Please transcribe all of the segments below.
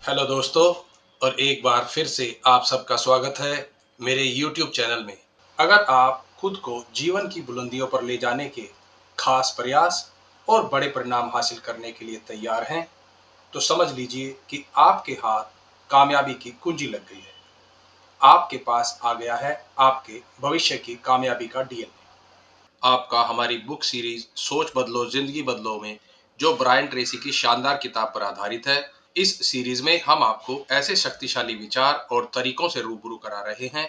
Hello दोस्तों। और एक बार फिर से आप सबका स्वागत है मेरे YouTube चैनल में। अगर आप खुद को जीवन की बुलंदियों पर ले जाने के खास प्रयास और बड़े परिणाम हासिल करने के लिए तैयार हैं, तो समझ लीजिए कि आपके हाथ कामयाबी की कुंजी लग गई है। आपके पास आ गया है आपके भविष्य की कामयाबी का DNA। आपका हमारी बुक सीरीज सोच बदलो जिंदगी बदलो में, जो ब्रायन ट्रेसी की शानदार किताब पर आधारित है, इस सीरीज में हम आपको ऐसे शक्तिशाली विचार और तरीकों से रूबरू करा रहे हैं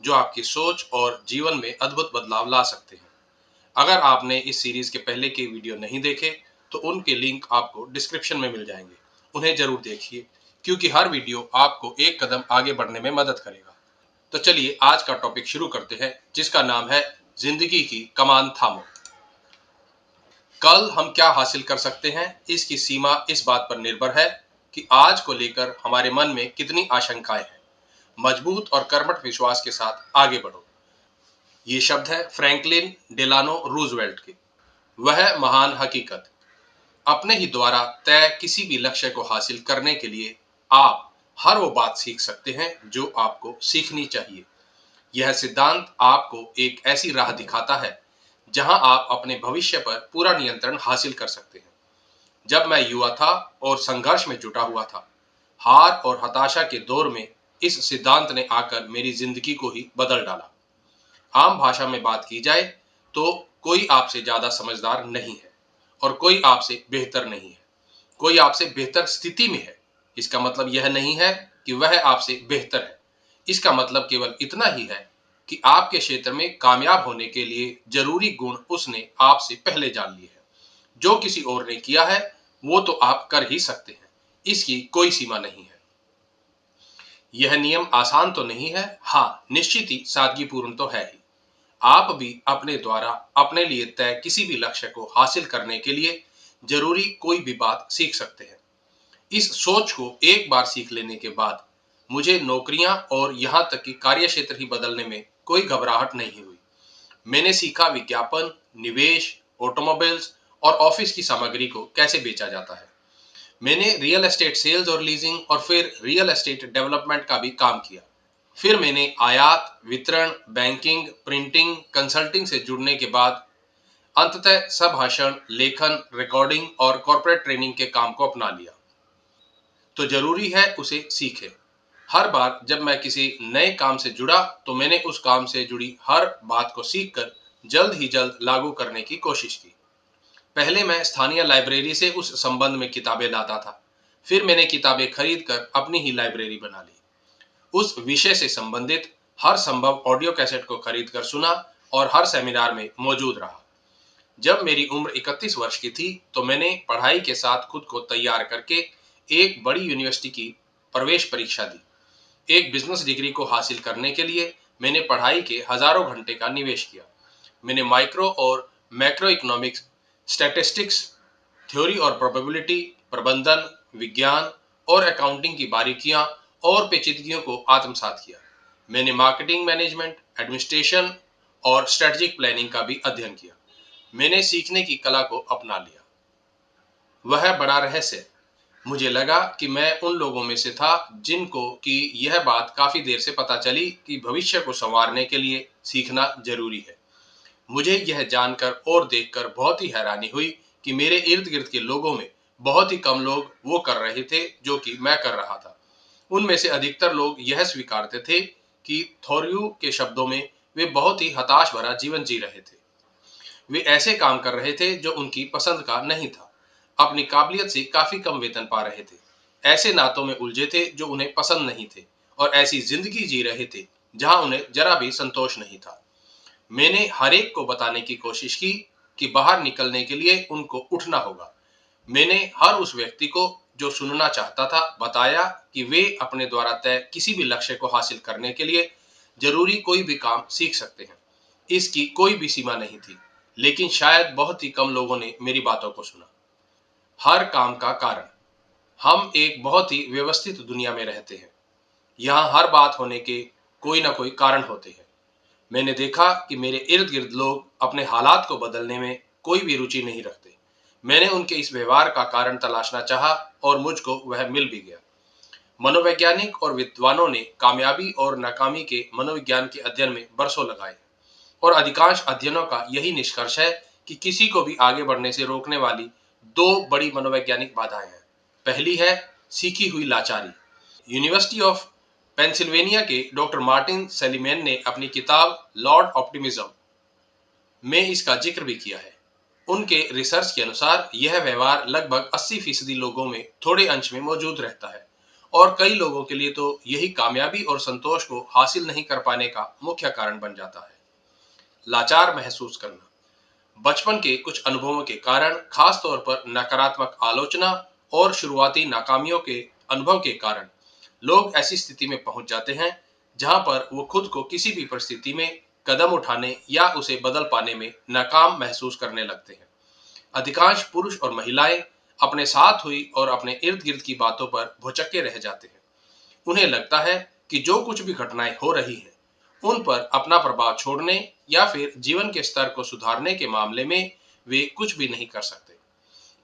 जो आपकी सोच और जीवन में अद्भुत बदलाव ला सकते हैं। अगर आपने इस सीरीज के पहले के वीडियो नहीं देखे तो उनके लिंक आपको डिस्क्रिप्शन में मिल जाएंगे। उन्हें जरूर देखिए, क्योंकि हर वीडियो आपको एक कदम आगे बढ़ने में मदद करेगा। तो चलिए आज का टॉपिक शुरू करते हैं, जिसका नाम है जिंदगी की कमान थामो। कल हम क्या हासिल कर सकते हैं, इसकी सीमा इस बात पर निर्भर है कि आज को लेकर हमारे मन में कितनी आशंकाएं हैं। मजबूत और कर्मठ विश्वास के साथ आगे बढ़ो। ये शब्द है फ्रैंकलिन डेलानो रूजवेल्ट के। वह महान हकीकत, अपने ही द्वारा तय किसी भी लक्ष्य को हासिल करने के लिए आप हर वो बात सीख सकते हैं जो आपको सीखनी चाहिए। यह सिद्धांत आपको एक ऐसी राह दिखाता है जहां आप अपने भविष्य पर पूरा नियंत्रण हासिल कर सकते हैं। जब मैं युवा था और संघर्ष में जुटा हुआ था, हार और हताशा के दौर में इस सिद्धांत ने आकर मेरी जिंदगी को ही बदल डाला। आम भाषा में बात की जाए तो कोई आपसे ज्यादा समझदार नहीं है और कोई आपसे बेहतर नहीं है। कोई आपसे बेहतर स्थिति में है, इसका मतलब यह नहीं है कि वह आपसे बेहतर है। इसका मतलब केवल इतना ही है कि आपके क्षेत्र में कामयाब होने के लिए जरूरी गुण उसने आपसे पहले जान लिए हैं। जो किसी और ने किया है वो तो आप कर ही सकते हैं, इसकी कोई सीमा नहीं है। यह नियम आसान तो नहीं है, हाँ निश्चित ही सादगीपूर्ण तो है ही। आप भी अपने द्वारा अपने लिए तय किसी भी लक्ष्य को हासिल करने के लिए जरूरी कोई भी बात सीख सकते हैं। इस सोच को एक बार सीख लेने के बाद मुझे नौकरियां और यहां तक कि कार्य क्षेत्र ही बदलने में कोई घबराहट नहीं हुई। मैंने सीखा विज्ञापन, निवेश, ऑटोमोबाइल्स और ऑफिस की सामग्री को कैसे बेचा जाता है। मैंने रियल एस्टेट सेल्स और लीजिंग और फिर रियल एस्टेट डेवलपमेंट का भी काम किया। फिर मैंने आयात, वितरण, बैंकिंग, प्रिंटिंग, कंसल्टिंग से जुड़ने के बाद अंततः संभाषण, लेखन, रिकॉर्डिंग और कॉर्पोरेट ट्रेनिंग के काम को अपना लिया। तो जरूरी है उसे सीखें। हर बार जब मैं किसी नए काम से जुड़ा तो मैंने उस काम से जुड़ी हर बात को सीखकर जल्द ही जल्द लागू करने की कोशिश की। पहले मैं स्थानीय लाइब्रेरी से उस संबंध में किताबें लाता था। फिर मैंने किताबें खरीद कर अपनी ही लाइब्रेरी बना ली। उस विषय से संबंधित हर संभव ऑडियो कैसेट को खरीद कर सुना और हर सेमिनार में मौजूद रहा। जब मेरी उम्र 31 वर्ष की थी तो मैंने पढ़ाई के साथ खुद को तैयार करके एक बड़ी यूनिवर्सिटी की प्रवेश परीक्षा दी। एक बिजनेस डिग्री को हासिल करने के लिए मैंने पढ़ाई के हजारों घंटे का निवेश किया। मैंने माइक्रो और मैक्रो इकोनॉमिक्स, स्टैटिस्टिक्स, थ्योरी और प्रोबेबिलिटी, प्रबंधन, विज्ञान और अकाउंटिंग की बारीकियां और पेचीदगियों को आत्मसात किया। मैंने मार्केटिंग मैनेजमेंट, एडमिनिस्ट्रेशन और स्ट्रेटेजिक प्लानिंग का भी अध्ययन किया। मैंने सीखने की कला को अपना लिया। वह बड़ा रहस्य, मुझे लगा कि मैं उन लोगों में से था जिनको कि यह बात काफी देर से पता चली कि भविष्य को संवारने के लिए सीखना जरूरी है। मुझे यह जानकर और देखकर बहुत ही हैरानी हुई कि मेरे इर्द गिर्द के लोगों में बहुत ही कम लोग वो कर रहे थे जो कि मैं कर रहा था। उनमें से अधिकतर लोग यह स्वीकारते थे कि थोरियू के शब्दों में वे बहुत ही हताश भरा जीवन जी रहे थे। वे ऐसे काम कर रहे थे जो उनकी पसंद का नहीं था, अपनी काबिलियत से काफी कम वेतन पा रहे थे, ऐसे नातों में उलझे थे जो उन्हें पसंद नहीं थे और ऐसी जिंदगी जी रहे थे जहां उन्हें जरा भी संतोष नहीं था। मैंने हर एक को बताने की कोशिश की कि बाहर निकलने के लिए उनको उठना होगा। मैंने हर उस व्यक्ति को जो सुनना चाहता था बताया कि वे अपने द्वारा तय किसी भी लक्ष्य को हासिल करने के लिए जरूरी कोई भी काम सीख सकते हैं। इसकी कोई भी सीमा नहीं थी, लेकिन शायद बहुत ही कम लोगों ने मेरी बातों को सुना। हर काम का कारण, हम एक बहुत ही व्यवस्थित दुनिया में रहते हैं। यहाँ हर बात होने के कोई ना कोई कारण होते हैं। मैंने देखा कि मेरे इर्द गिर्द लोग अपने हालात को बदलने में कोई भी रुचि नहीं रखते। मैंने उनके इस व्यवहार का कारण तलाशना चाहा और मुझको वह मिल भी गया। मनोवैज्ञानिक और विद्वानों ने कामयाबी और नाकामी के मनोविज्ञान के अध्ययन में बरसों लगाए और अधिकांश अध्ययनों का यही निष्कर्ष है कि किसी को भी आगे बढ़ने से रोकने वाली दो बड़ी मनोवैज्ञानिक बाधाएं हैं। पहली है सीखी हुई लाचारी। यूनिवर्सिटी ऑफ पेंसिल्वेनिया के डॉक्टर मार्टिन सेलिमैन ने अपनी किताब लॉर्ड ऑप्टिमिज्म में इसका जिक्र भी किया है। उनके रिसर्च के अनुसार यह व्यवहार लगभग 80% लोगों में थोड़े अंश में मौजूद रहता है और कई लोगों के लिए तो यही कामयाबी और संतोष को हासिल नहीं कर पाने का मुख्य कारण बन जाता है। लाचार महसूस करना। बचपन के कुछ अनुभवों के कारण, खास तौर पर नकारात्मक आलोचना और शुरुआती नाकामियों के अनुभव के कारण, लोग ऐसी स्थिति में पहुंच जाते हैं जहां पर वो खुद को किसी भी परिस्थिति में कदम उठाने या उसे बदल पाने में नाकाम महसूस करने लगते हैं। अधिकांश पुरुष और महिलाएं अपने साथ हुई और अपने इर्द गिर्द की बातों पर भुचक्के रह जाते हैं। उन्हें लगता है कि जो कुछ भी घटनाएं हो रही हैं, उन पर अपना प्रभाव छोड़ने या फिर जीवन के स्तर को सुधारने के मामले में वे कुछ भी नहीं कर सकते।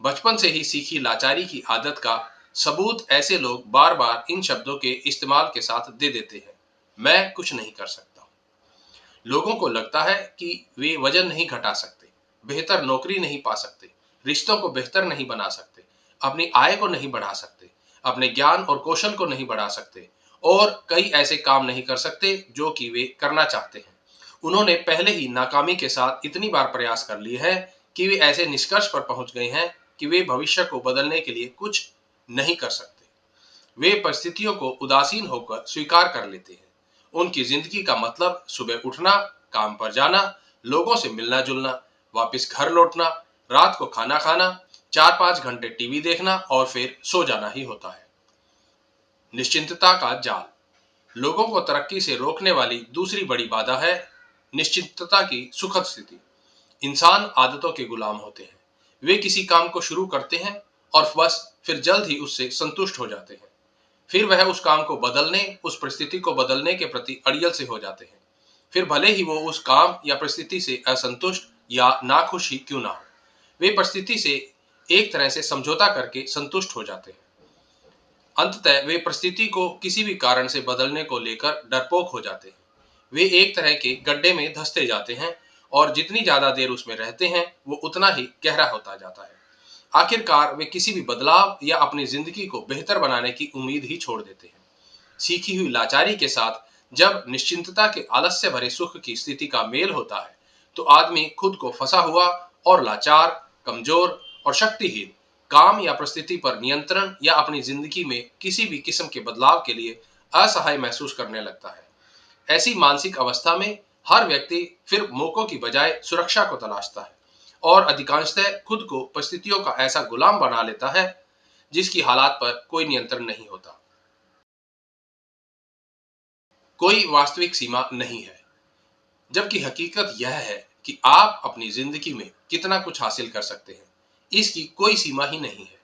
बचपन से ही सीखी लाचारी की आदत का सबूत ऐसे लोग बार बार इन शब्दों के इस्तेमाल के साथ दे देते हैं, मैं कुछ नहीं कर सकता। लोगों को लगता है कि वे वजन नहीं घटा सकते, बेहतर नौकरी नहीं पा सकते, रिश्तों को बेहतर नहीं बना सकते, अपनी आय को नहीं बढ़ा सकते, अपने ज्ञान और कौशल को नहीं बढ़ा सकते और कई ऐसे काम नहीं कर सकते जो कि वे करना चाहते हैं। उन्होंने पहले ही नाकामी के साथ इतनी बार प्रयास कर लिए है कि वे ऐसे निष्कर्ष पर पहुंच गए हैं कि वे भविष्य को बदलने के लिए कुछ नहीं कर सकते। वे परिस्थितियों को उदासीन होकर स्वीकार कर लेते हैं। उनकी जिंदगी का मतलब सुबह उठना, काम पर जाना, लोगों से मिलना जुलना, वापस घर लौटना, रात को खाना खाना, 4-5 घंटे टीवी देखना और फिर सो जाना ही होता है। निश्चिंतता का जाल। लोगों को तरक्की से रोकने वाली दूसरी बड़ी बाधा है निश्चिंतता की सुखद स्थिति। इंसान आदतों के गुलाम होते हैं। वे किसी काम को शुरू करते हैं और बस फिर जल्द ही उससे संतुष्ट हो जाते हैं। फिर वह उस काम को बदलने, उस परिस्थिति को बदलने के प्रति अड़ियल से हो जाते हैं। फिर भले ही वो उस काम या परिस्थिति से असंतुष्ट या नाखुश ही क्यों ना हो, वे परिस्थिति से एक तरह से समझौता करके संतुष्ट हो जाते हैं। अंततः वे परिस्थिति को किसी भी कारण से बदलने को लेकर डरपोक हो जाते हैं। वे एक तरह के गड्ढे में धंसते जाते हैं और जितनी ज्यादा देर उसमें रहते हैं, वो उतना ही गहरा होता जाता है। आखिरकार वे किसी भी बदलाव या अपनी जिंदगी को बेहतर बनाने की उम्मीद ही छोड़ देते हैं। सीखी हुई लाचारी के साथ जब निश्चिंतता के आलस्य भरे सुख की स्थिति का मेल होता है, तो आदमी खुद को फंसा हुआ और लाचार, कमजोर और शक्तिहीन, काम या परिस्थिति पर नियंत्रण या अपनी जिंदगी में किसी भी किस्म के बदलाव के लिए असहाय महसूस करने लगता है। ऐसी मानसिक अवस्था में हर व्यक्ति फिर मौकों की बजाय सुरक्षा को तलाशता है और अधिकांशतः खुद को परिस्थितियों का ऐसा गुलाम बना लेता है जिसकी हालात पर कोई नियंत्रण नहीं होता। कोई वास्तविक सीमा नहीं है, जबकि हकीकत यह है कि आप अपनी जिंदगी में कितना कुछ हासिल कर सकते हैं, इसकी कोई सीमा ही नहीं है।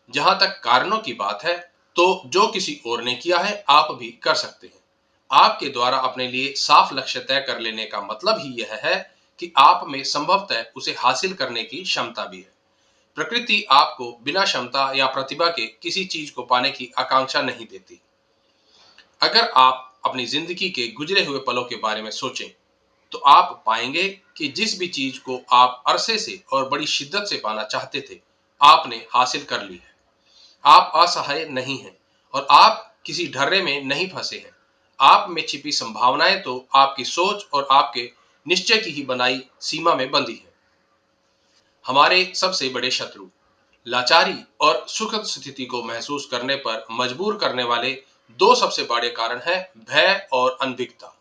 जहां तक कारणों की बात है, तो जो किसी और ने किया है आप भी कर सकते हैं। आपके द्वारा अपने लिए साफ लक्ष्य तय कर लेने का मतलब ही यह है कि आप में संभवतः उसे हासिल करने की क्षमता भी है। प्रकृति आपको बिना क्षमता या प्रतिभा के किसी चीज को पाने की आकांक्षा नहीं देती। अगर आप अपनी जिंदगी के गुजरे हुए पलों के बारे में सोचें, तो आप पाएंगे कि जिस भी चीज को आप अरसे से और बड़ी शिद्दत से पाना चाहते थे, आपने हासिल कर ली है। आप असहाय नहीं हैं और आप किसी ढर्रे में नहीं फंसे हैं। आप में छिपी संभावनाएं तो आपकी सोच और आपके निश्चय की ही बनाई सीमा में बंधी है। हमारे सबसे बड़े शत्रु लाचारी और सुखद स्थिति को महसूस करने पर मजबूर करने वाले दो सबसे बड़े कारण हैं भय और अनभिज्ञता।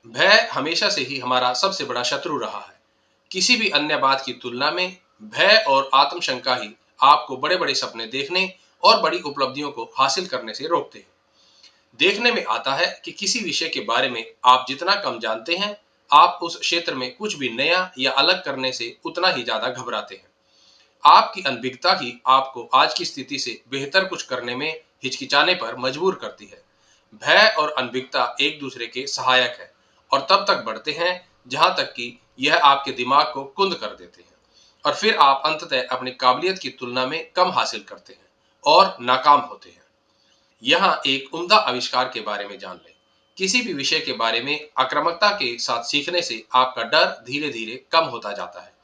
भय हमेशा से ही हमारा सबसे बड़ा शत्रु रहा है। किसी भी अन्य बात की तुलना में भय और आत्मशंका ही आपको बड़े बड़े सपने देखने और बड़ी उपलब्धियों को हासिल करने से रोकते हैं। देखने में आता है कि किसी विषय के बारे में आप जितना कम जानते हैं, आप उस क्षेत्र में कुछ भी नया या अलग करने से उतना ही ज्यादा घबराते हैं। आपकी अनभिज्ञता ही आपको आज की स्थिति से बेहतर कुछ करने में हिचकिचाने पर मजबूर करती है। भय और अनभिज्ञता एक दूसरे के सहायक है और तब तक बढ़ते हैं जहां तक कि यह आपके दिमाग को कुंद कर देते हैं और फिर आप अंततः अपनी काबिलियत की तुलना में कम हासिल करते हैं और नाकाम होते हैं। यहाँ एक उम्दा आविष्कार के बारे में जान लें। किसी भी विषय के बारे में आक्रामकता के साथ सीखने से आपका डर धीरे धीरे कम होता जाता है।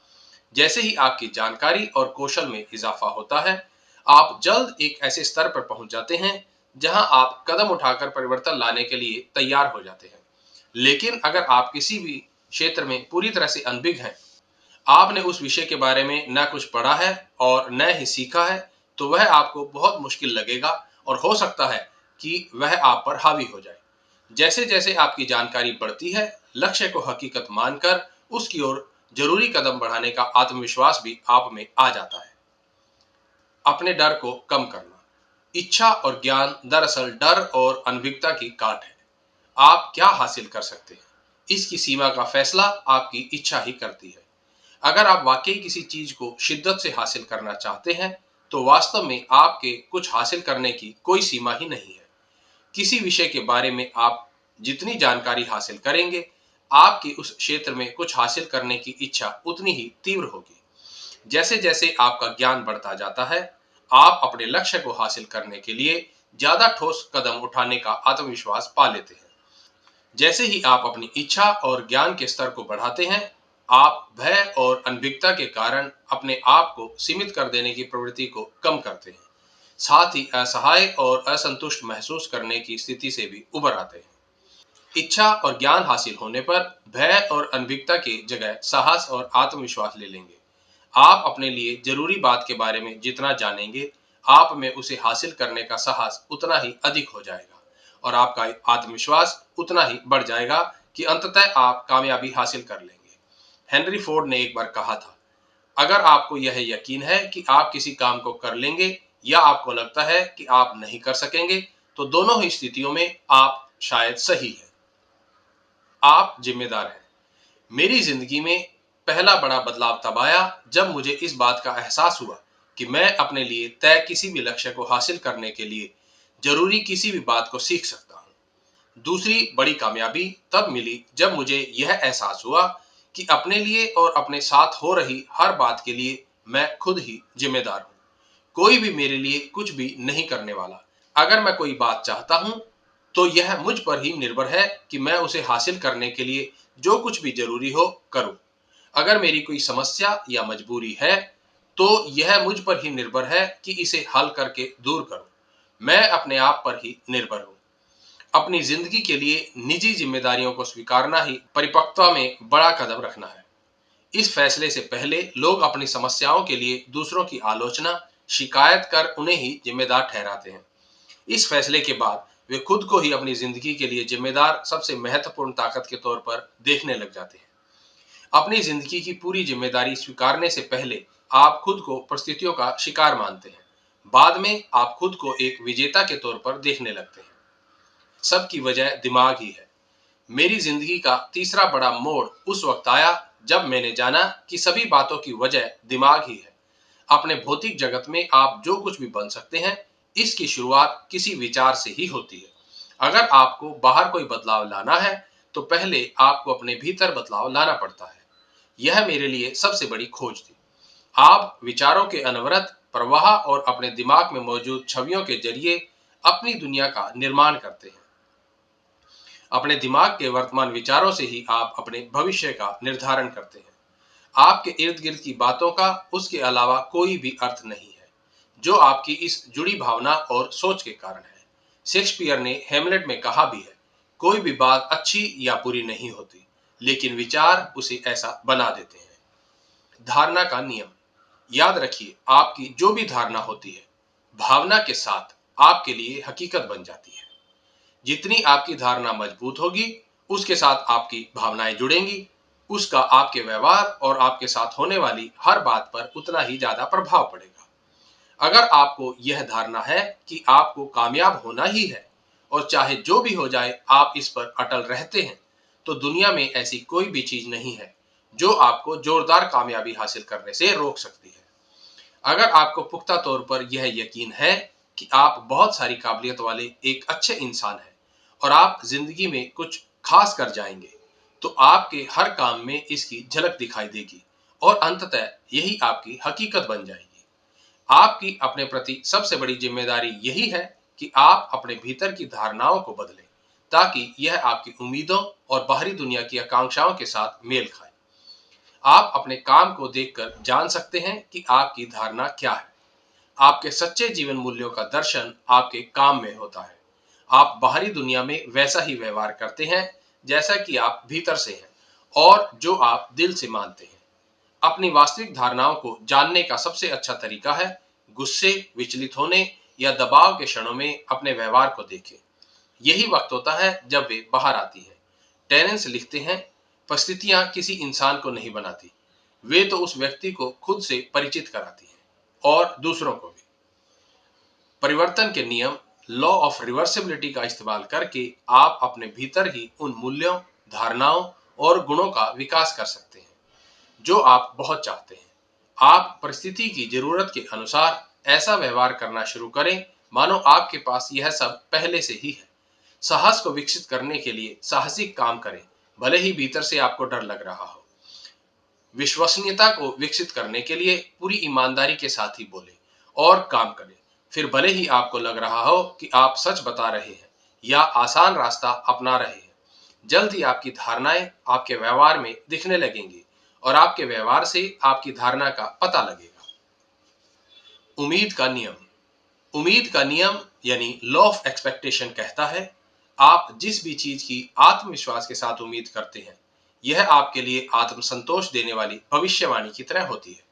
जैसे ही आपकी जानकारी और कौशल में इजाफा होता है, आप जल्द एक ऐसे स्तर पर पहुंच जाते हैं जहां आप कदम उठाकर परिवर्तन लाने के लिए तैयार हो जाते हैं। लेकिन अगर आप किसी भी क्षेत्र में पूरी तरह से अनभिज्ञ हैं, आपने उस विषय के बारे में न कुछ पढ़ा है और न ही सीखा है, तो वह आपको बहुत मुश्किल लगेगा और हो सकता है कि वह आप पर हावी हो जाए। जैसे जैसे आपकी जानकारी बढ़ती है, लक्ष्य को हकीकत मानकर उसकी ओर जरूरी कदम बढ़ाने का आत्मविश्वास भी आप में आ जाता है। अपने डर को कम करना। इच्छा और ज्ञान दरअसल डर और अनभिज्ञता की काट है। आप क्या हासिल कर सकते हैं, इसकी सीमा का फैसला आपकी इच्छा ही करती है। अगर आप वाकई किसी चीज को शिद्दत से हासिल करना चाहते हैं, तो वास्तव में आपके कुछ हासिल करने की कोई सीमा ही नहीं है। किसी विषय के बारे में आप जितनी जानकारी हासिल करेंगे, आपकी उस क्षेत्र में कुछ हासिल करने की इच्छा उतनी ही तीव्र होगी। जैसे जैसे आपका ज्ञान बढ़ता जाता है, आप अपने लक्ष्य को हासिल करने के लिए ज्यादा ठोस कदम उठाने का आत्मविश्वास पा लेते हैं। जैसे ही आप अपनी इच्छा और ज्ञान के स्तर को बढ़ाते हैं, आप भय और अनभिज्ञता के कारण अपने आप को सीमित कर देने की प्रवृत्ति को कम करते हैं। साथ ही असहाय और असंतुष्ट महसूस करने की स्थिति से भी उबर आते हैं। इच्छा और ज्ञान हासिल होने पर भय और अनभिज्ञता की जगह साहस और आत्मविश्वास ले लेंगे। आप अपने लिए जरूरी बात के बारे में जितना जानेंगे, आप में उसे हासिल करने का साहस उतना ही अधिक हो जाएगा और आपका आत्मविश्वास उतना ही बढ़ जाएगा कि अंततः आप कामयाबी हासिल कर लेंगे। हेनरी फोर्ड ने एक बार कहा था, अगर आपको यह यकीन है कि आप किसी काम को कर लेंगे या आपको लगता है कि आप नहीं कर सकेंगे, तो दोनों ही स्थितियों में आप शायद सही हैं। आप जिम्मेदार हैं। मेरी जिंदगी में पहला बड़ा बदलाव तब आया जब मुझे इस बात का एहसास हुआ कि मैं अपने लिए तय किसी भी लक्ष्य को हासिल करने के लिए जरूरी किसी भी बात को सीख सकता हूँ। दूसरी बड़ी कामयाबी तब मिली जब मुझे यह एहसास हुआ कि अपने लिए और अपने साथ हो रही हर बात के लिए मैं खुद ही जिम्मेदार हूँ। कोई भी मेरे लिए कुछ भी नहीं करने वाला। अगर मैं कोई बात चाहता हूं, तो यह मुझ पर ही निर्भर है कि मैं उसे हासिल करने के लिए जो कुछ भी जरूरी हो करूं। अगर मेरी कोई समस्या या मजबूरी है, तो यह मुझ पर ही निर्भर है कि इसे हल करके दूर करूं। मैं अपने आप पर ही निर्भर हूं। अपनी जिंदगी के लिए निजी जिम्मेदारियों को स्वीकारना ही परिपक्वता में बड़ा कदम रखना है। इस फैसले से पहले लोग अपनी समस्याओं के लिए दूसरों की आलोचना, शिकायत कर उन्हें ही जिम्मेदार ठहराते हैं। इस फैसले के बाद वे खुद को ही अपनी जिंदगी के लिए जिम्मेदार सबसे महत्वपूर्ण ताकत के तौर पर देखने लग जाते हैं। अपनी जिंदगी की पूरी जिम्मेदारी स्वीकारने से पहले आप खुद को परिस्थितियों का शिकार मानते हैं। बाद में आप खुद को एक विजेता के तौर पर देखने लगते हैं। सबकी वजह दिमाग ही है। मेरी जिंदगी का तीसरा बड़ा मोड़ उस वक्त आया जब मैंने जाना कि सभी बातों की वजह दिमाग ही है। अपने भौतिक जगत में आप जो कुछ भी बन सकते हैं, इसकी शुरुआत किसी विचार से ही होती है। अगर आपको बाहर कोई बदलाव लाना है, तो पहले आपको अपने भीतर बदलाव लाना पड़ता है। यह मेरे लिए सबसे बड़ी खोज थी। आप विचारों के अनवरत प्रवाह और अपने दिमाग में मौजूद छवियों के जरिए अपनी दुनिया का निर्माण करते हैं। अपने दिमाग के वर्तमान विचारों से ही आप अपने भविष्य का निर्धारण करते हैं। आपके इर्द गिर्द की बातों का उसके अलावा कोई भी अर्थ नहीं है, जो आपकी इस जुड़ी भावना और सोच के कारण है। शेक्सपियर ने हेमलेट में कहा भी है, कोई भी बात अच्छी या बुरी नहीं होती, लेकिन विचार उसे ऐसा बना देते हैं। धारणा का नियम। याद रखिए, आपकी जो भी धारणा होती है, भावना के साथ आपके लिए हकीकत बन जाती है। जितनी आपकी धारणा मजबूत होगी, उसके साथ आपकी भावनाएं जुड़ेंगी, उसका आपके व्यवहार और आपके साथ होने वाली हर बात पर उतना ही ज्यादा प्रभाव पड़ेगा। अगर आपको यह धारणा है कि आपको कामयाब होना ही है और चाहे जो भी हो जाए आप इस पर अटल रहते हैं, तो दुनिया में ऐसी कोई भी चीज नहीं है जो आपको जोरदार कामयाबी हासिल करने से रोक सकती है। अगर आपको पुख्ता तौर पर यह यकीन है कि आप बहुत सारी काबिलियत वाले एक अच्छे इंसान हैं और आप जिंदगी में कुछ खास कर जाएंगे, तो आपके हर काम में इसकी झलक दिखाई देगी और अंततः यही आपकी हकीकत बन जाएगी। आपकी अपने प्रति सबसे बड़ी जिम्मेदारी यही है कि आप अपने भीतर की धारणाओं को बदलें, ताकि यह आपकी उम्मीदों और बाहरी दुनिया की आकांक्षाओं के साथ मेल खाए। आप अपने काम को देखकर जान सकते हैं कि आपकी धारणा क्या है। आपके सच्चे जीवन मूल्यों का दर्शन आपके काम में होता है। आप बाहरी दुनिया में वैसा ही व्यवहार करते हैं जैसा कि आप भीतर से हैं और जो आप दिल से मानते हैं। अपनी वास्तविक धारणाओं को जानने का सबसे अच्छा तरीका है गुस्से, विचलित होने या दबाव के क्षणों में अपने व्यवहार को देखें। यही वक्त होता है जब वे बाहर आती है। टेरेंस लिखते हैं, परिस्थितियां किसी इंसान को नहीं बनाती, वे तो उस व्यक्ति को खुद से परिचित कराती हैं और दूसरों को भी। परिवर्तन के नियम, लॉ ऑफ रिवर्सिबिलिटी का इस्तेमाल करके आप अपने भीतर ही उन मूल्यों, धारणाओं और गुणों का विकास कर सकते हैं जो आप बहुत चाहते हैं। आप परिस्थिति की जरूरत के अनुसार ऐसा व्यवहार करना शुरू करें मानो आपके पास यह सब पहले से ही है। साहस को विकसित करने के लिए साहसिक काम करें, भले ही भीतर से आपको डर लग रहा हो। विश्वसनीयता को विकसित करने के लिए पूरी ईमानदारी के साथ ही बोलें और काम करें, फिर भले ही आपको लग रहा हो कि आप सच बता रहे हैं या आसान रास्ता अपना रहे हैं। जल्द ही आपकी धारणाएं आपके व्यवहार में दिखने लगेंगी और आपके व्यवहार से आपकी धारणा का पता लगेगा। उम्मीद का नियम। उम्मीद का नियम यानी लॉ ऑफ एक्सपेक्टेशन कहता है, आप जिस भी चीज की आत्मविश्वास के साथ उम्मीद करते हैं, यह आपके लिए आत्मसंतोष देने वाली भविष्यवाणी की तरह होती है।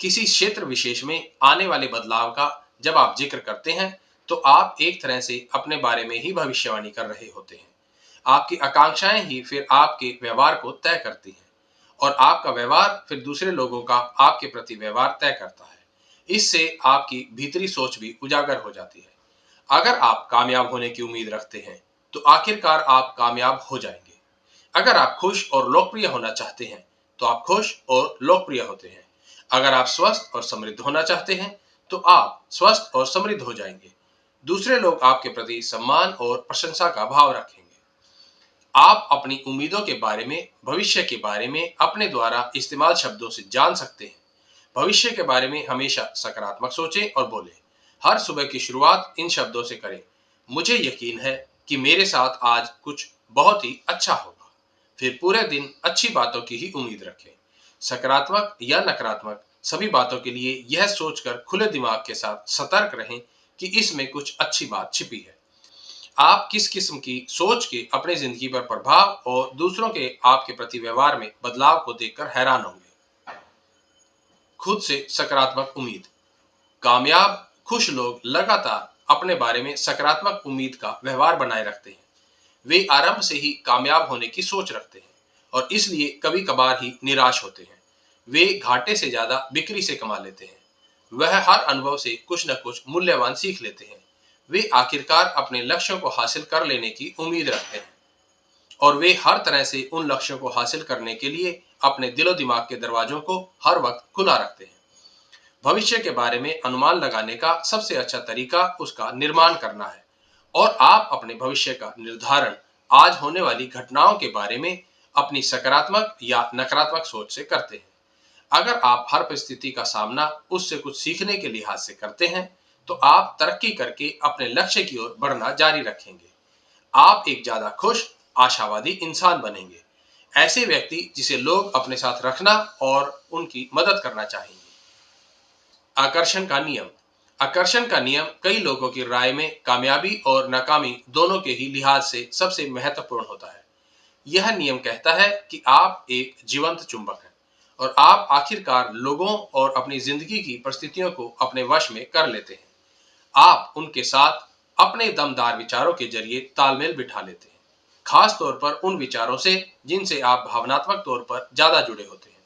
किसी क्षेत्र विशेष में आने वाले बदलाव का जब आप जिक्र करते हैं, तो आप एक तरह से अपने बारे में ही भविष्यवाणी कर रहे होते हैं। आपकी आकांक्षाएं ही फिर आपके व्यवहार को तय करती हैं और आपका व्यवहार फिर दूसरे लोगों का आपके प्रति व्यवहार तय करता है। इससे आपकी भीतरी सोच भी उजागर हो जाती है। अगर आप कामयाब होने की उम्मीद रखते हैं, तो आखिरकार आप कामयाब हो जाएंगे। अगर आप खुश और लोकप्रिय होना चाहते हैं, तो आप खुश और लोकप्रिय होते हैं। अगर आप स्वस्थ और समृद्ध होना चाहते हैं, तो आप स्वस्थ और समृद्ध हो जाएंगे। दूसरे लोग आपके प्रति सम्मान और प्रशंसा का भाव रखेंगे। आप अपनी उम्मीदों के बारे में, भविष्य के बारे में अपने द्वारा इस्तेमाल शब्दों से जान सकते हैं। भविष्य के बारे में हमेशा सकारात्मक सोचें और बोलें। हर सुबह की शुरुआत इन शब्दों से करें, मुझे यकीन है कि मेरे साथ आज कुछ बहुत ही अच्छा होगा। फिर पूरे दिन अच्छी बातों की ही उम्मीद रखें। सकारात्मक या नकारात्मक सभी बातों के लिए यह सोचकर खुले दिमाग के साथ सतर्क रहें कि इसमें कुछ अच्छी बात छिपी है। आप किस किस्म की सोच के अपने जिंदगी पर प्रभाव और दूसरों के आपके प्रति व्यवहार में बदलाव को देखकर हैरान होंगे। खुद से सकारात्मक उम्मीद। कामयाब, खुश लोग लगातार अपने बारे में सकारात्मक उम्मीद का व्यवहार बनाए रखते हैं। वे आरंभ से ही कामयाब होने की सोच रखते हैं और इसलिए कभी कभार ही निराश होते हैं। वे घाटे से ज्यादा बिक्री से कमा लेते हैं। वह हर अनुभव से कुछ न कुछ मूल्यवान सीख लेते हैं। वे आखिरकार अपने लक्ष्यों को हासिल कर लेने की उम्मीद रखते हैं और वे हर तरह से उन लक्ष्यों को हासिल करने के लिए अपने दिलो दिमाग के दरवाजों को हर वक्त खुला रखते हैं। भविष्य के बारे में अनुमान लगाने का सबसे अच्छा तरीका उसका निर्माण करना है और आप अपने भविष्य का निर्धारण आज होने वाली घटनाओं के बारे में अपनी सकारात्मक या नकारात्मक सोच से करते हैं। अगर आप हर परिस्थिति का सामना उससे कुछ सीखने के लिहाज से करते हैं, तो आप तरक्की करके अपने लक्ष्य की ओर बढ़ना जारी रखेंगे। आप एक ज्यादा खुश, आशावादी इंसान बनेंगे, ऐसे व्यक्ति जिसे लोग अपने साथ रखना और उनकी मदद करना चाहेंगे। आकर्षण का नियम। आकर्षण का नियम कई लोगों की राय में कामयाबी और नाकामी दोनों के ही लिहाज से सबसे महत्वपूर्ण होता है। यह नियम कहता है कि आप एक जीवंत चुंबक हैं और आप आखिरकार लोगों और अपनी जिंदगी की परिस्थितियों को अपने वश में कर लेते हैं। आप उनके साथ अपने दमदार विचारों के जरिए तालमेल बिठा लेते हैं, खास तौर पर उन विचारों से जिनसे आप भावनात्मक तौर पर ज्यादा जुड़े होते हैं।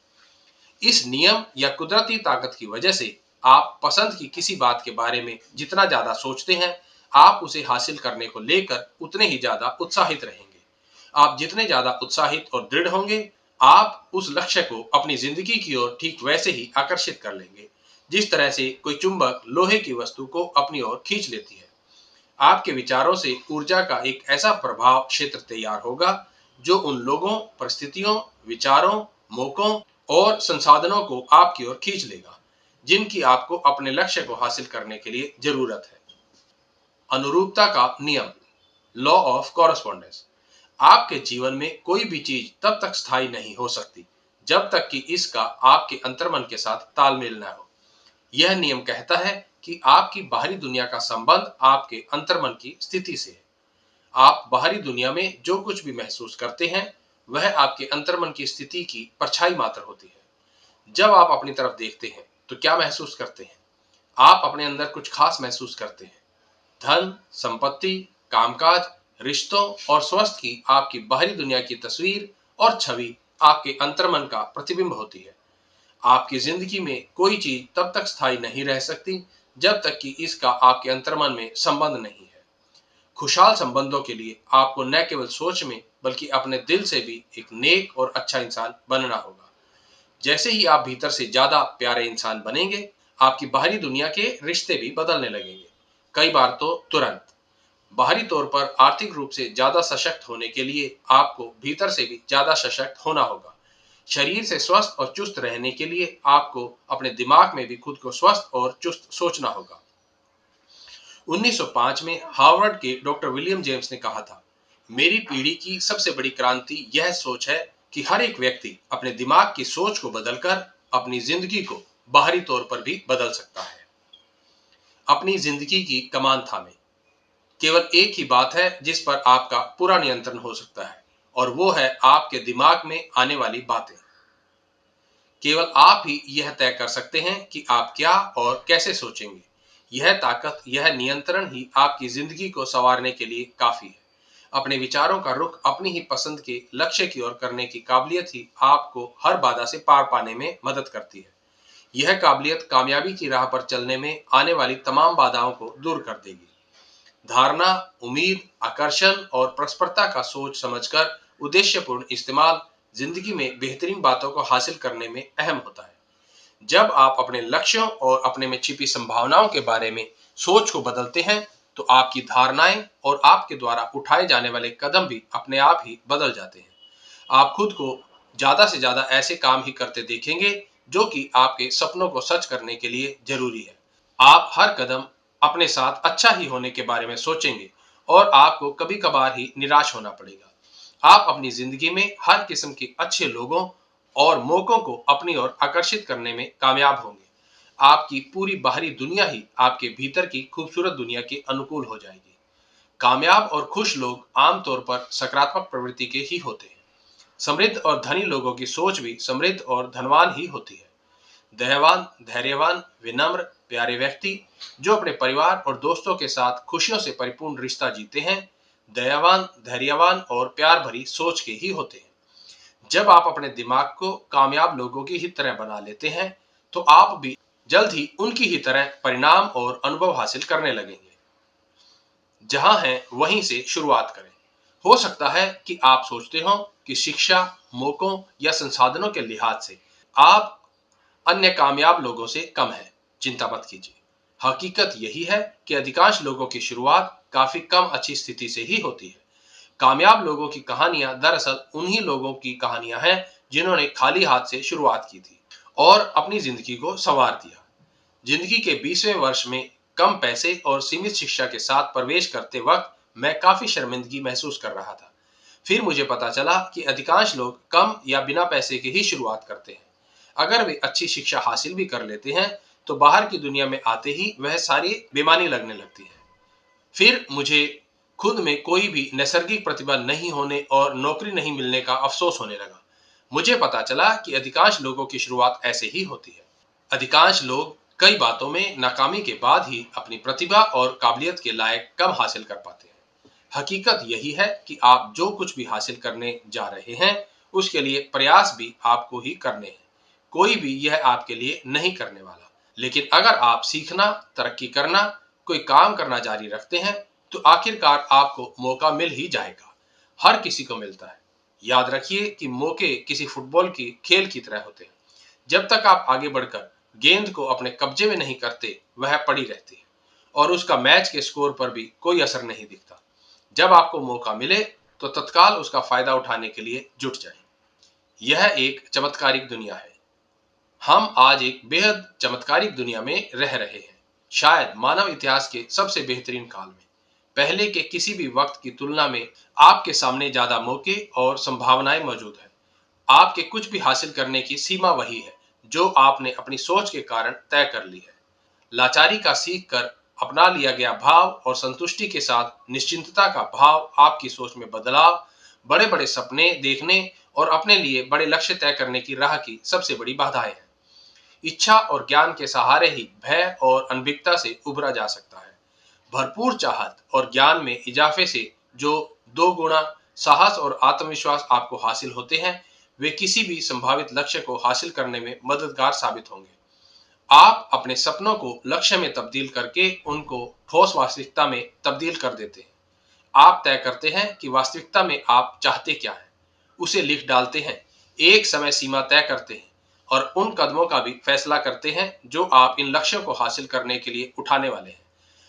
इस नियम या कुदरती ताकत की वजह से आप पसंद की किसी बात के बारे में जितना ज्यादा सोचते हैं, आप उसे हासिल करने को लेकर उतने ही ज्यादा उत्साहित रहेंगे। आप जितने ज्यादा उत्साहित और दृढ़ होंगे, आप उस लक्ष्य को अपनी जिंदगी की ओर ठीक वैसे ही आकर्षित कर लेंगे, जिस तरह से कोई चुंबक लोहे की वस्तु को अपनी ओर खींच लेती है। आपके विचारों से ऊर्जा का एक ऐसा प्रभाव क्षेत्र तैयार होगा जो उन लोगों, परिस्थितियों, विचारों, मौकों और संसाधनों को आपकी ओर खींच लेगा जिनकी आपको अपने लक्ष्य को हासिल करने के लिए जरूरत है। अनुरूपता का नियम, लॉ ऑफ कॉरस्पॉन्डेंस। आपके जीवन में कोई भी चीज तब तक स्थायी नहीं हो सकती जब तक कि इसका आपके अंतर्मन के साथ तालमेल न हो। यह नियम कहता है कि आपकी बाहरी दुनिया का संबंध आपके अंतर्मन की स्थिति से है। आप बाहरी दुनिया में जो कुछ भी महसूस करते हैं वह आपके अंतर्मन की स्थिति की परछाई मात्र होती है। जब आप अपनी तरफ देखते हैं तो क्या महसूस करते हैं? आप अपने अंदर कुछ खास महसूस करते हैं। धन, संपत्ति, कामकाज, रिश्तों और स्वास्थ्य की आपकी बाहरी दुनिया की तस्वीर और छवि आपके अंतर्मन का प्रतिबिंब होती है। आपकी जिंदगी में कोई चीज तब तक स्थायी नहीं रह सकती जब तक कि इसका आपके अंतर्मन में संबंध नहीं है। खुशहाल संबंधों के लिए आपको न केवल सोच में बल्कि अपने दिल से भी एक नेक और अच्छा इंसान बनना होगा। जैसे ही आप भीतर से ज्यादा प्यारे इंसान बनेंगे, आपकी बाहरी दुनिया के रिश्ते भी बदलने लगेंगे, कई बार तो तुरंत। बाहरी तौर पर आर्थिक रूप से ज्यादा सशक्त होने के लिए आपको भीतर से भी ज्यादा सशक्त होना होगा। शरीर से स्वस्थ और चुस्त रहने के लिए आपको अपने दिमाग में भी खुद को स्वस्थ और चुस्त सोचना होगा। 1905 में हार्वर्ड के डॉक्टर विलियम जेम्स ने कहा था, मेरी पीढ़ी की सबसे बड़ी क्रांति यह सोच है कि हर एक व्यक्ति अपने दिमाग की सोच को बदलकर अपनी जिंदगी को बाहरी तौर पर भी बदल सकता है। अपनी जिंदगी की कमान थामे। केवल एक ही बात है जिस पर आपका पूरा नियंत्रण हो सकता है, और वो है आपके दिमाग में आने वाली बातें। केवल आप ही यह तय कर सकते हैं कि आप क्या और कैसे सोचेंगे। यह ताकत, यह नियंत्रण ही आपकी जिंदगी को संवारने के लिए काफी है। अपने विचारों का रुख अपनी ही पसंद के लक्ष्य की ओर करने की काबिलियत ही आपको हर बाधा से पार पाने में मदद करती है। यह काबिलियत कामयाबी की राह पर चलने में आने वाली तमाम बाधाओं को दूर कर देगी। धारणा, उम्मीद, आकर्षण और परस्परता का सोच समझकर उद्देश्यपूर्ण इस्तेमाल जिंदगी में बेहतरीन बातों को हासिल करने में अहम होता है। जब आप अपने लक्ष्यों और अपने में छिपी संभावनाओं के बारे में सोच को बदलते हैं तो आपकी धारणाएं और आपके द्वारा उठाए जाने वाले कदम भी अपने आप ही बदल जाते हैं। आप खुद को ज्यादा से ज्यादा ऐसे काम ही करते देखेंगे जो कि आपके सपनों को सच करने के लिए जरूरी है। आप हर कदम अपने साथ अच्छा ही होने के बारे में सोचेंगे और आपको कभी कभार ही निराश होना पड़ेगा। आप अपनी जिंदगी में हर किस्म के अच्छे लोगों और मौकों को अपनी ओर आकर्षित करने में कामयाब होंगे। आपकी पूरी बाहरी दुनिया ही आपके भीतर की खूबसूरत दुनिया के अनुकूल हो जाएगी। कामयाब और खुश लोग आमतौर पर सकारात्मक प्रवृत्ति के ही होते हैं। समृद्ध और धनी लोगों की सोच भी समृद्ध और धनवान ही होती है। दयावान, धैर्यवान, विनम्र, प्यारे व्यक्ति जो अपने परिवार और दोस्तों के साथ खुशियों से परिपूर्ण रिश्ता जीते हैं, दयावान, धैर्यवान और प्यार भरी सोच के ही होते हैं। जब आप अपने दिमाग को कामयाब लोगों की ही तरह बना लेते हैं तो आप भी जल्द ही उनकी ही तरह परिणाम और अनुभव हासिल करने लगेंगे। जहां हैं वहीं से शुरुआत करें। हो सकता है कि आप सोचते हो कि शिक्षा, मौकों या संसाधनों के लिहाज से आप अन्य कामयाब लोगों से कम है। चिंता मत कीजिए। हकीकत यही है कि अधिकांश लोगों की शुरुआत काफी कम अच्छी स्थिति से ही होती है। कामयाब लोगों की कहानियां दरअसल उन्हीं लोगों की कहानियां हैं जिन्होंने खाली हाथ से शुरुआत की थी और अपनी जिंदगी को संवार दिया। जिंदगी के 20वें वर्ष में कम पैसे और सीमित शिक्षा के साथ प्रवेश करते वक्त मैं काफी शर्मिंदगी महसूस कर रहा था। फिर मुझे पता चला कि अधिकांश लोग कम या बिना पैसे के ही शुरुआत करते हैं। अगर वे अच्छी शिक्षा हासिल भी कर लेते हैं तो बाहर की दुनिया में आते ही वह सारी बेमानी लगने लगती है। फिर मुझे खुद में कोई भी नैसर्गिक प्रतिभा नहीं होने और नौकरी नहीं मिलने का अफसोस होने लगा। मुझे पता चला कि अधिकांश लोगों की शुरुआत ऐसे ही होती है। अधिकांश लोग कई बातों में नाकामी के बाद ही अपनी प्रतिभा और काबिलियत के लायक कम हासिल कर पाते हैं। हकीकत यही है कि आप जो कुछ भी हासिल करने जा रहे हैं उसके लिए प्रयास भी आपको ही करने हैं। कोई भी यह आपके लिए नहीं करने वाला। लेकिन अगर आप सीखना, तरक्की करना, कोई काम करना जारी रखते हैं तो आखिरकार आपको मौका मिल ही जाएगा। हर किसी को मिलता है। याद रखिए कि मौके किसी फुटबॉल की खेल की तरह होते हैं। जब तक आप आगे बढ़कर गेंद को अपने कब्जे में नहीं करते वह पड़ी रहती है और उसका मैच के स्कोर पर भी कोई असर नहीं दिखता। जब आपको मौका मिले तो तत्काल उसका फायदा उठाने के लिए जुट जाएं। यह एक चमत्कारिक दुनिया है। हम आज एक बेहद चमत्कारिक दुनिया में रह रहे हैं, शायद मानव इतिहास के सबसे बेहतरीन काल में। पहले के किसी भी वक्त की तुलना में आपके सामने ज्यादा मौके और संभावनाएं मौजूद हैं। आपके कुछ भी हासिल करने की सीमा वही है जो आपने अपनी सोच के कारण तय कर ली है। लाचारी का सीख कर अपना लिया गया भाव और संतुष्टि के साथ निश्चिंतता का भाव आपकी सोच में बदलाव, बड़े बड़े सपने देखने और अपने लिए बड़े लक्ष्य तय करने की राह की सबसे बड़ी बाधाएं हैं। इच्छा और ज्ञान के सहारे ही भय और अनभिज्ञता से उभरा जा सकता है। भरपूर चाहत और ज्ञान में इजाफे से जो दो गुना साहस और आत्मविश्वास आपको हासिल होते हैं, वे किसी भी संभावित लक्ष्य को हासिल करने में मददगार साबित होंगे। आप अपने सपनों को लक्ष्य में तब्दील करके उनको ठोस वास्तविकता में तब्दील कर देते हैं। आप तय करते हैं कि वास्तविकता में आप चाहते क्या हैं, उसे लिख डालते हैं, एक समय सीमा तय करते हैं और उन कदमों का भी फैसला करते हैं जो आप इन लक्ष्यों को हासिल करने के लिए उठाने वाले हैं।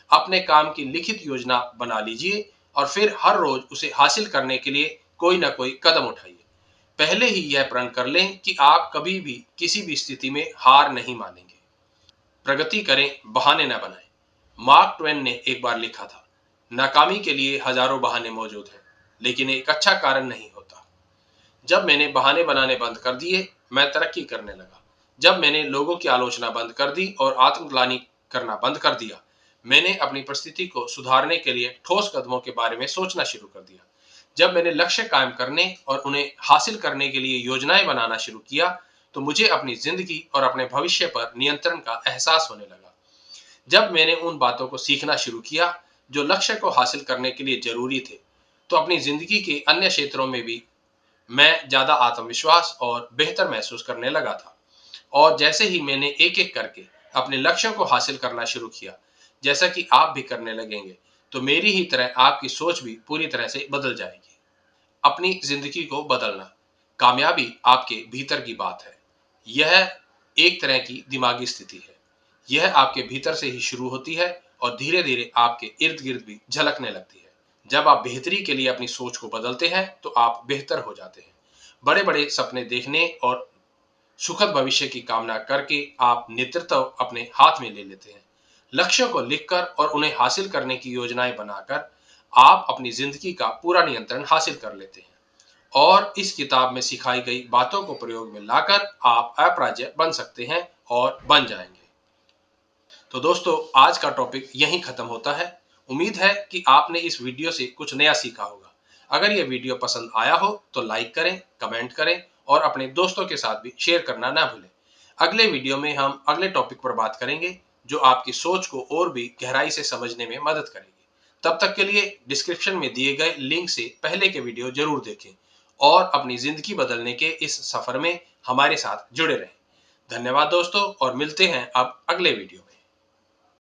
अपने काम की लिखित योजना बना लीजिए और फिर हर रोज उसे हासिल करने के लिए कोई ना कोई कदम उठाइए। पहले ही यह प्रण कर लें कि आप कभी भी किसी भी स्थिति में हार नहीं मानेंगे। प्रगति करें, बहाने न बनाएं। मार्क ट्वेन ने एक बार लिखा था, नाकामी के लिए हजारों बहाने मौजूद हैं, लेकिन एक अच्छा कारण नहीं होता। जब मैंने बहाने बनाने बंद कर दिए, मैं तरक्की करने लगा। जब मैंने लोगों की आलोचना बंद कर दी और आत्मग्लानि करना बंद कर दिया, मैंने अपनी परिस्थिति को सुधारने के लिए ठोस कदमों के बारे में सोचना शुरू कर दिया। जब मैंने लक्ष्य कायम करने और उन्हें हासिल करने के लिए योजनाएं बनाना शुरू किया, तो मुझे अपनी जिंदगी और अपने भविष्य पर नियंत्रण का एहसास होने लगा। जब मैंने उन बातों को सीखना शुरू किया जो लक्ष्य को हासिल करने के लिए जरूरी थे, तो अपनी जिंदगी के अन्य क्षेत्रों में भी मैं ज्यादा आत्मविश्वास और बेहतर महसूस करने लगा था। और जैसे ही मैंने एक एक करके अपने लक्ष्यों को हासिल करना शुरू किया, जैसा कि आप भी करने लगेंगे, तो मेरी ही तरह आपकी सोच भी पूरी तरह से बदल जाएगी। अपनी जिंदगी को बदलना, कामयाबी आपके भीतर की बात है। यह एक तरह की दिमागी स्थिति है। यह आपके भीतर से ही शुरू होती है और धीरे धीरे आपके इर्द गिर्द भी झलकने लगती है। जब आप बेहतरी के लिए अपनी सोच को बदलते हैं, तो आप बेहतर हो जाते हैं। बड़े बड़े सपने देखने और सुखद भविष्य की कामना करके आप नेतृत्व अपने हाथ में ले लेते हैं। लक्ष्यों को लिखकर और उन्हें हासिल करने की योजनाएं बनाकर आप अपनी जिंदगी का पूरा नियंत्रण हासिल कर लेते हैं और इस किताब में सिखाई गई बातों को प्रयोग में लाकर आप अपराजय बन सकते हैं और बन जाएंगे। तो दोस्तों, आज का टॉपिक यहीं खत्म होता है। उम्मीद है कि आपने इस वीडियो से कुछ नया सीखा होगा। अगर यह वीडियो पसंद आया हो तो लाइक करें, कमेंट करें और अपने दोस्तों के साथ भी शेयर करना ना भूलें। अगले वीडियो में हम अगले टॉपिक पर बात करेंगे जो आपकी सोच को और भी गहराई से समझने में मदद करेगी। तब तक के लिए डिस्क्रिप्शन में दिए गए लिंक से पहले के वीडियो जरूर देखें और अपनी जिंदगी बदलने के इस सफर में हमारे साथ जुड़े रहें। धन्यवाद दोस्तों, और मिलते हैं अब अगले वीडियो में।